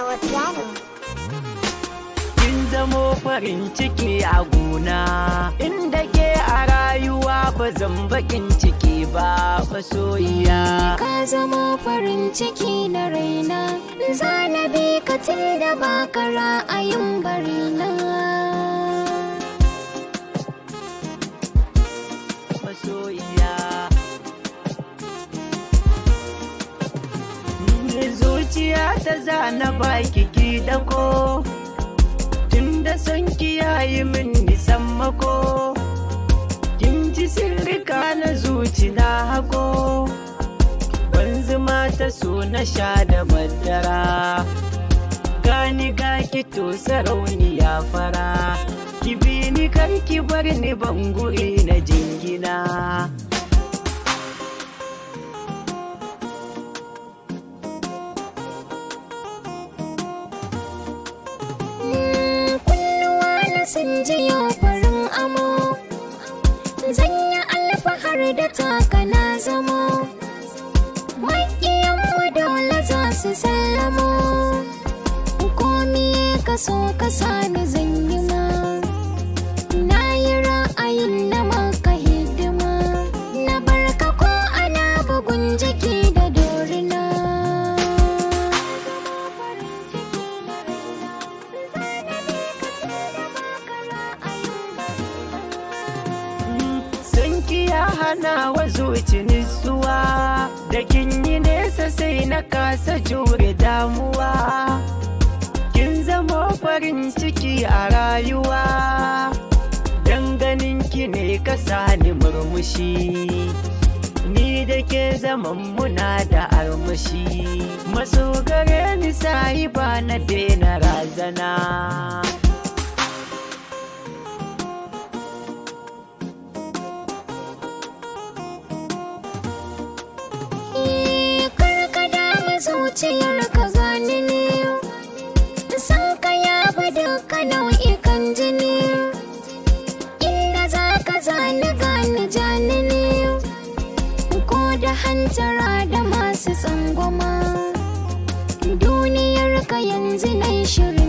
Dawo piano. Kin zamo farin ciki a gona, inda ke a rayuwa ba zan bakin ciki ba masoyiya. Ka zamo farin ciki na raina, zanabi ka da baka ra'ayin barina. Masoyiya, zuciya ta zana baki ki dako, tunda son ki yayi min nisan mako. Kin ji sirrika na zuci na hako, ban zuma ta so na sha da madara. Gani ga ki to sarauniya fara, ki bi ni kar ki bar ni bangure na jingina. Sun ji yau farin amo, zan yi alfahar da taka na zamo. Maƙiyanmu dole za su sallamo, komi ka so ka sani zan yi ma. Na yi ra'ayin na maka hidima, na barka ko ana bugun jiki da dorina. Ya hana wa zuci nutsuwa, da kin yi nesa sai na kasa jure damuwa. Kin zamo farin ciki a rayuwa, dan ganin ki ne ka sani murmushi. Ni da ke zaman muna da armashi, maso gare ni sahiba na daina razana. Zuciyar ka gani ne, san ka ya fi duka nau'ikan jini. Inda za ka zani gani jani ne, ko da hantara da masu tsangwama. Duniyar ka yanzu na shiri.